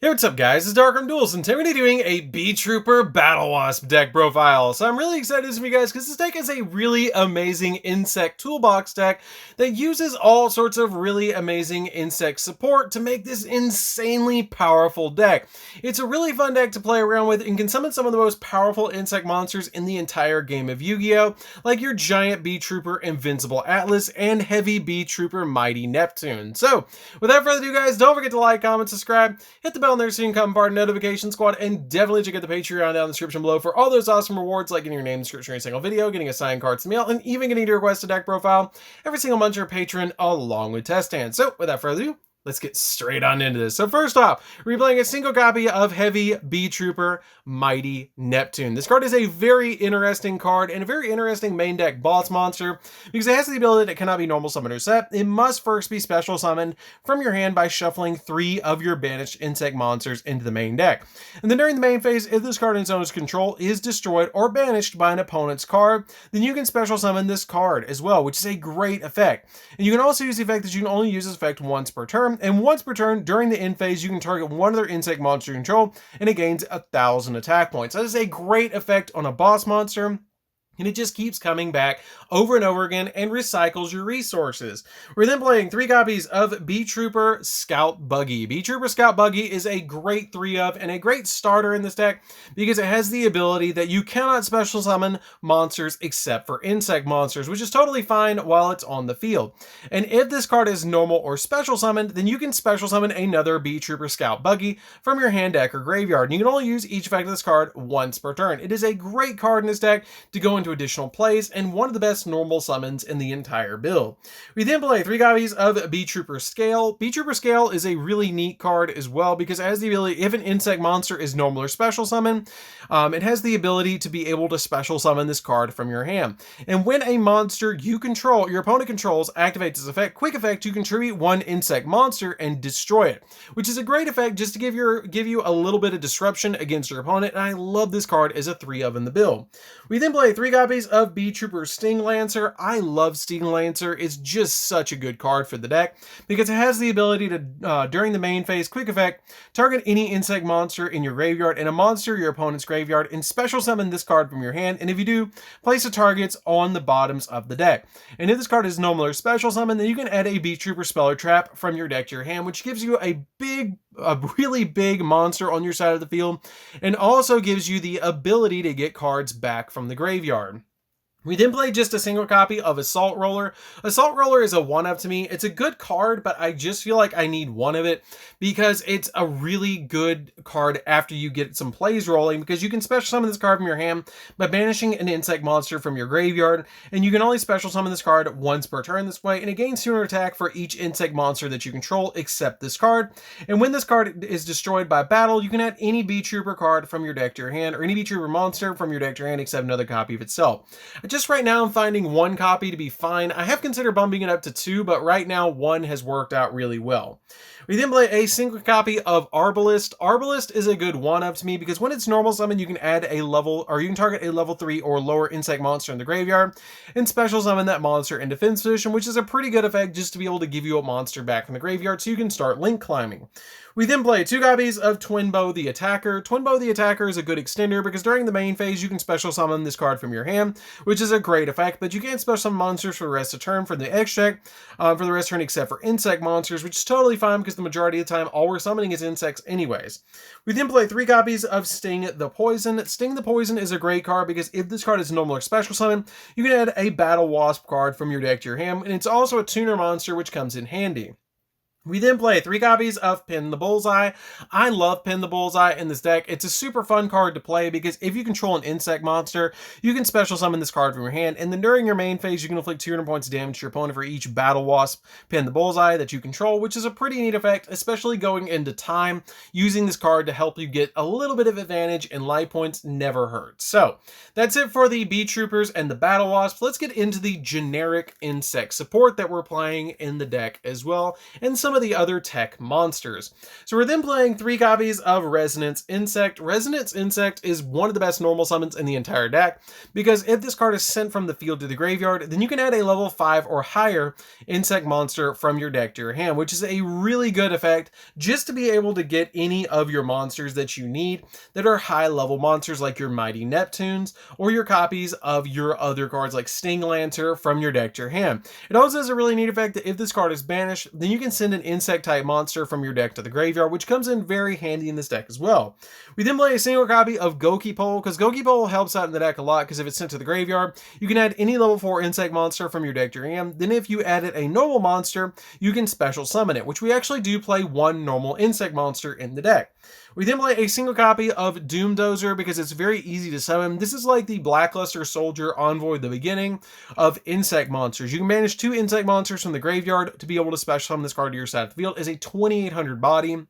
Hey, what's up guys, it's DarkArmedDuelist, and today we're going to be doing a Beetrooper Battlewasp deck profile. So I'm really excited to see you guys because this deck is a really amazing insect toolbox deck that uses all sorts of really amazing insect support to make this insanely powerful deck. It's a really fun deck to play around with and can summon some of the most powerful insect monsters in the entire game of Yu-Gi-Oh! Like your giant Beetrooper Invincible Atlas and heavy Beetrooper Mighty Neptune. So without further ado guys, don't forget to like, comment, subscribe, hit the bell there so you can become part of notification squad, and definitely check out the Patreon down in the description below for all those awesome rewards like getting your name in the description of every single video, getting a signed card to mail, and even getting to request a deck profile every single month you're a patron along with test hands. So without further ado, let's get straight on into this. So first off, we're playing a single copy of Heavy Beetrooper Mighty Neptune. This card is a very interesting card and a very interesting main deck boss monster because it has the ability that it cannot be normal summoned or set. It must first be special summoned from your hand by shuffling 3 of your banished insect monsters into the main deck. And then during the main phase, if this card in its owner's control is destroyed or banished by an opponent's card, then you can special summon this card as well, which is a great effect. And you can also use the effect that you can only use this effect once per turn. And once per turn, during the end phase, you can target one other insect monster you control, and it gains 1,000 attack points. That is a great effect on a boss monster, and it just keeps coming back over and over again and recycles your resources. We're then playing 3 copies of Beetrooper Scout Buggy. Beetrooper Scout Buggy is a great 3-of and a great starter in this deck because it has the ability that you cannot special summon monsters except for insect monsters, which is totally fine while it's on the field. And if this card is normal or special summoned, then you can special summon another Beetrooper Scout Buggy from your hand, deck, or graveyard. And you can only use each effect of this card once per turn. It is a great card in this deck to go into additional plays and one of the best normal summons in the entire build. We then play 3 copies of Beetrooper Scale. Beetrooper Scale is a really neat card as well because it has the ability, if an insect monster is normal or special summon, it has the ability to be able to special summon this card from your hand. And when a monster you control, your opponent controls, activates this effect, quick effect, you contribute 1 insect monster and destroy it, which is a great effect just to give you a little bit of disruption against your opponent. And I love this card as a 3-of in the build. We then play 3 copies of Beetrooper Sting Lancer. I love Sting Lancer. It's just such a good card for the deck because it has the ability to, during the main phase, quick effect, target any insect monster in your graveyard and a monster your opponent's graveyard and special summon this card from your hand. And if you do, place the targets on the bottoms of the deck. And if this card is normal or special summon, then you can add a Beetrooper Speller Trap from your deck to your hand, which gives you a really big monster on your side of the field and also gives you the ability to get cards back from the graveyard. We then play just a single copy of Assault Roller. Assault Roller is a 1-of to me. It's a good card, but I just feel like I need 1 of it because it's a really good card after you get some plays rolling because you can special summon this card from your hand by banishing an insect monster from your graveyard, and you can only special summon this card once per turn this way, and it gains 200 attack for each insect monster that you control except this card. And when this card is destroyed by battle, you can add any Beetrooper card from your deck to your hand or any Beetrooper monster from your deck to your hand except another copy of itself. Just right now, I'm finding 1 copy to be fine. I have considered bumping it up to 2, but right now 1 has worked out really well. We then play a single copy of Arbalist. Arbalist is a good 1-of to me because when it's normal summon, you can add a level, or you can target a level 3 or lower insect monster in the graveyard and special summon that monster in defense position, which is a pretty good effect just to be able to give you a monster back from the graveyard so you can start link climbing. We then play 2 copies of Twinbow the Attacker. Twinbow the Attacker is a good extender because during the main phase, you can special summon this card from your hand, which is a great effect, but you can't special summon monsters for the rest of the turn from the X check for the rest of the turn except for insect monsters, which is totally fine because the majority of the time, all we're summoning is insects anyways. We then play 3 copies of Sting the Poison. Sting the Poison is a great card because if this card is normal or special summon, you can add a Battlewasp card from your deck to your hand, and it's also a tuner monster, which comes in handy. We then play 3 copies of Pin the Bullseye. I love Pin the Bullseye in this deck. It's a super fun card to play because if you control an insect monster, you can special summon this card from your hand, and then during your main phase, you can inflict 200 points of damage to your opponent for each Battlewasp Pin the Bullseye that you control, which is a pretty neat effect, especially going into time. Using this card to help you get a little bit of advantage and life points never hurts. So that's it for the Beetroopers and the Battlewasp. Let's get into the generic insect support that we're playing in the deck as well, and some some of the other tech monsters. So we're then playing 3 copies of Resonance Insect. Resonance Insect is one of the best normal summons in the entire deck, because if this card is sent from the field to the graveyard, then you can add a level 5 or higher insect monster from your deck to your hand, which is a really good effect just to be able to get any of your monsters that you need that are high level monsters like your Mighty Neptunes or your copies of your other cards like Sting Lancer from your deck to your hand. It also has a really neat effect that if this card is banished, then you can send an insect type monster from your deck to the graveyard, which comes in very handy in this deck as well. We then play a single copy of Gokipole, because Gokipole helps out in the deck a lot, because if it's sent to the graveyard, you can add any level 4 insect monster from your deck to your hand. Then if you added a normal monster, you can special summon it, which we actually do play one normal insect monster in the deck. We then play a single copy of Doomdozer because it's very easy to summon. This is like the Blackluster Soldier Envoy at the beginning of insect monsters. You can banish 2 insect monsters from the graveyard to be able to special summon this card to your side of the field. It's a 2800 body,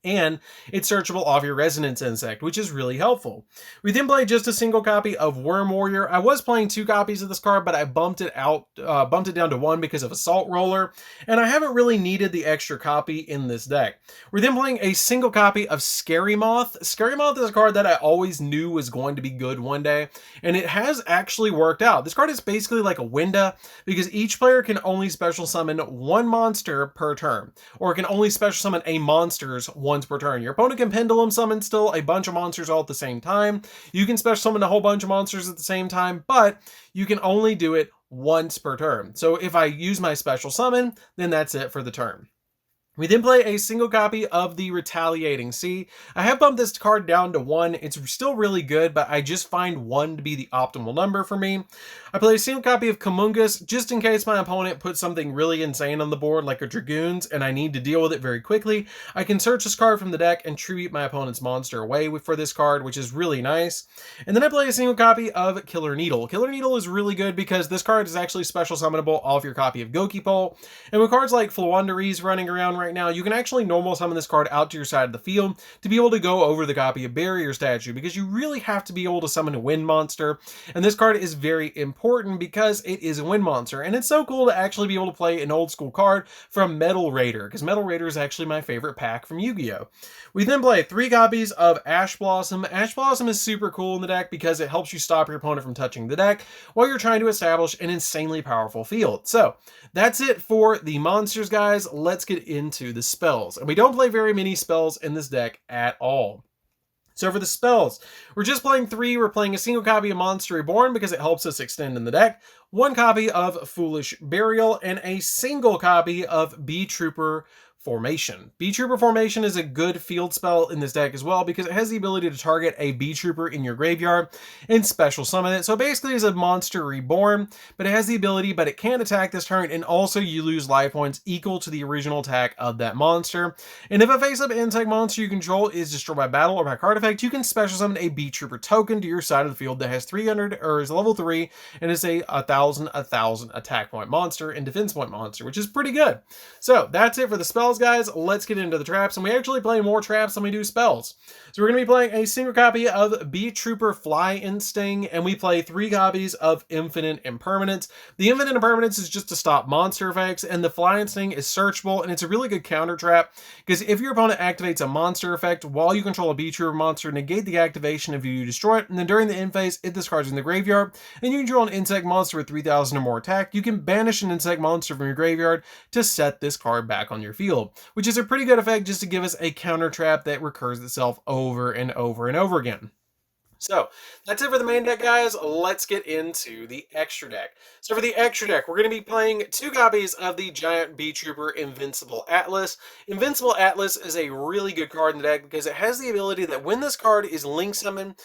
and it's searchable off your Resonance Insect, which is really helpful. We then play just a single copy of Worm Warrior. I was playing 2 copies of this card, but I bumped it down to 1 because of Assault Roller, and I haven't really needed the extra copy in this deck. We're then playing a single copy of Scary Moth. Scary Moth is a card that I always knew was going to be good one day, and it has actually worked out. This card is basically like a Winda, because each player can only special summon 1 monster per turn, or can only special summon a monster's once per turn. Your opponent can pendulum summon still a bunch of monsters all at the same time. You can special summon a whole bunch of monsters at the same time, but you can only do it once per turn. So if I use my special summon, then that's it for the turn. We then play a single copy of the Retaliating Sea. I have bumped this card down to 1. It's still really good, but I just find 1 to be the optimal number for me. I play a single copy of Kamungus just in case my opponent puts something really insane on the board like a Dragoons and I need to deal with it very quickly. I can search this card from the deck and tribute my opponent's monster away for this card, which is really nice. And then I play a single copy of Killer Needle. Killer Needle is really good because this card is actually special summonable off your copy of Gokipole. And with cards like Floowandereeze running around right now, you can actually normal summon this card out to your side of the field to be able to go over the copy of Barrier Statue, because you really have to be able to summon a wind monster, and this card is very important because it is a wind monster, and it's so cool to actually be able to play an old school card from Metal Raider, because Metal Raider is actually my favorite pack from Yu-Gi-Oh! We then play 3 copies of Ash Blossom. Ash Blossom is super cool in the deck because it helps you stop your opponent from touching the deck while you're trying to establish an insanely powerful field. So that's it for the monsters, guys. Let's get into the spells. And we don't play very many spells in this deck at all. So for the spells, we're just playing 3. We're playing a single copy of Monster Reborn because it helps us extend in the deck, 1 copy of Foolish Burial, and a single copy of Beetrooper Formation. Beetrooper Formation is a good field spell in this deck as well because it has the ability to target a Beetrooper in your graveyard and special summon it. So basically it's a Monster Reborn, but it has the ability, but it can't attack this turn, and also you lose life points equal to the original attack of that monster. And if a face-up insect monster you control is destroyed by battle or by card effect, you can special summon a Beetrooper token to your side of the field that has 300 or is level 3 and is a 1000 attack point monster and defense point monster, which is pretty good. So that's it for the spells, guys. Let's get into the traps, and we actually play more traps than we do spells. So we're going to be playing a single copy of Beetrooper Fly and Sting, and we play 3 copies of Infinite Impermanence. The Infinite Impermanence is just to stop monster effects, and the Fly and Sting is searchable, and it's a really good counter trap because if your opponent activates a monster effect while you control a Beetrooper monster, negate the activation if you destroy it, and then during the end phase, if this card's in the graveyard and you control an insect monster with 3000 or more attack, you can banish an insect monster from your graveyard to set this card back on your field, which is a pretty good effect just to give us a counter trap that recurs itself over and over and over again. So that's it for the main deck, guys. Let's get into the extra deck. So for the extra deck, we're going to be playing 2 copies of the Giant Beetrooper Invincible Atlas. Invincible Atlas is a really good card in the deck because it has the ability that when this card is link summoned,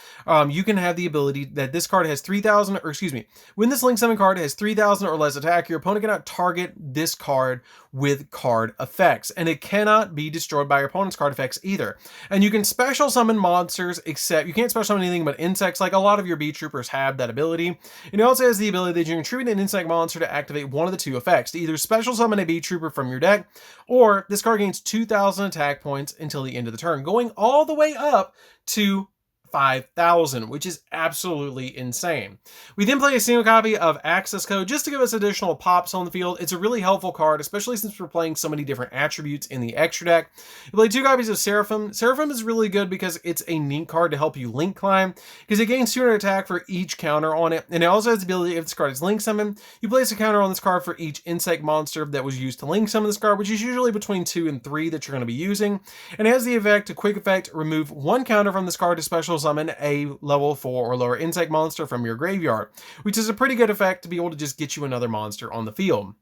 you can have the ability that this card has 3000, or excuse me, when this link summon card has 3000 or less attack, your opponent cannot target this card with card effects, and it cannot be destroyed by your opponent's card effects either. And you can special summon monsters, except you can't special summon anything but insects, like a lot of your Beetroopers have that ability. And it also has the ability that you can tribute an insect monster to activate one of the 2 effects, to either special summon a Beetrooper from your deck, or this card gains 2000 attack points until the end of the turn, going all the way up to 5,000, which is absolutely insane. We then play a single copy of Access Code just to give us additional pops on the field. It's a really helpful card, especially since we're playing so many different attributes in the extra deck. You play 2 copies of Seraphim. Seraphim is really good because it's a neat card to help you link climb, because it gains 200 attack for each counter on it, and it also has the ability, if this card is link summon, you place a counter on this card for each insect monster that was used to link summon this card, which is usually between 2 and 3 that you're going to be using. And it has the effect, a quick effect, remove 1 counter from this card to special summon a level 4 or lower insect monster from your graveyard, which is a pretty good effect to be able to just get you another monster on the field.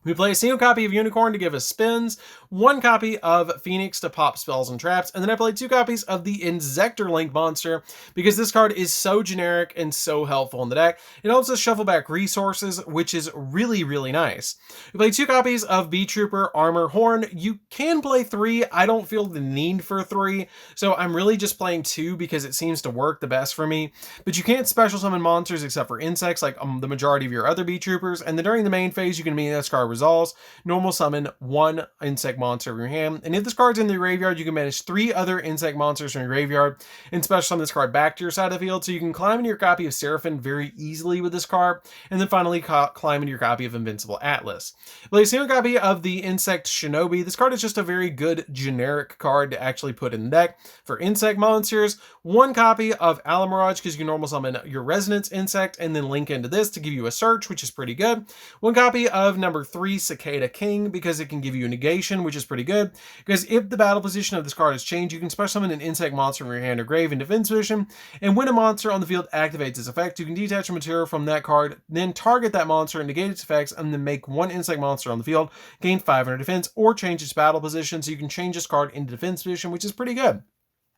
We play a single copy of Unicorn to give us spins, 1 copy of Phoenix to pop spells and traps, and then I play 2 copies of the Inzector Link monster because this card is so generic and so helpful in the deck. It helps us shuffle back resources, which is really, really nice. We play 2 copies of Beetrooper Armor Horn. You can play 3. I don't feel the need for 3, so I'm really just playing 2 because it seems to work the best for me. But you can't special summon monsters except for insects like the majority of your other Beetroopers, and then during the main phase you can mean this card resolves, normal summon 1 insect monster from your hand, and if this card's in the graveyard, you can manage 3 other insect monsters from your graveyard and special summon this card back to your side of the field, so you can climb into your copy of Seraphim very easily with this card, and then finally climb into your copy of Invincible Atlas. Play a single copy of the Insect Shinobi. This card is just a very good generic card to actually put in the deck for insect monsters. 1 copy of Alamirage because you can normal summon your Resonance Insect and then link into this to give you a search, which is pretty good. 1 copy of number 3 Cicada King because it can give you a negation, which is pretty good, because if the battle position of this card is changed, you can special summon an insect monster from your hand or grave in defense position, and when a monster on the field activates its effect, you can detach a material from that card, then target that monster and negate its effects, and then make 1 insect monster on the field gain 500 defense, or change its battle position, so you can change this card into defense position, which is pretty good.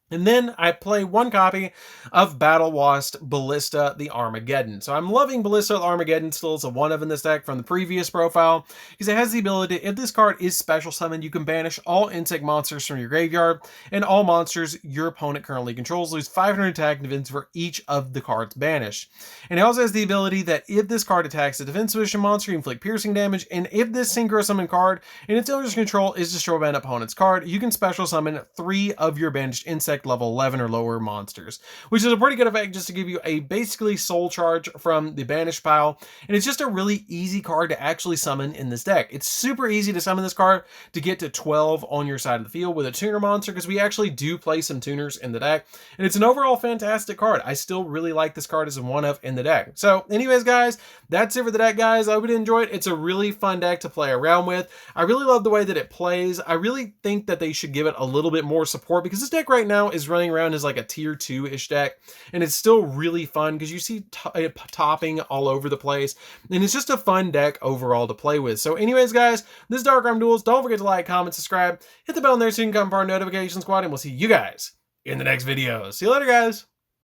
And then I play 1 copy of Battlewasp Ballista the Armageddon. So I'm loving Ballista the Armageddon still as a 1-of in this deck from the previous profile, because it has the ability, if this card is special summoned, you can banish all insect monsters from your graveyard, and all monsters your opponent currently controls lose 500 attack and defense for each of the cards banished. And it also has the ability that if this card attacks a defense position monster, you inflict piercing damage, and if this synchro summon card in its owner's control is destroyed by an opponent's card, you can special summon 3 of your banished insect level 11 or lower monsters, which is a pretty good effect just to give you a basically soul charge from the banished pile, and it's just a really easy card to actually summon in this deck. It's super easy to summon this card to get to 12 on your side of the field with a tuner monster, because we actually do play some tuners in the deck, and it's an overall fantastic card. I still really like this card as a 1-of in the deck. So anyways guys, that's it for the deck guys. I hope you enjoyed. It's a really fun deck to play around with. I really love the way that it plays. I really think that they should give it a little bit more support, because this deck right now is running around as like a tier 2-ish deck, and it's still really fun because you see topping all over the place, and it's just a fun deck overall to play with. So anyways guys, this is DarkArmedDuelist. Don't forget to like, comment, subscribe, hit the bell in there so you can come for our notification squad, and we'll see you guys in the next video. See you later guys.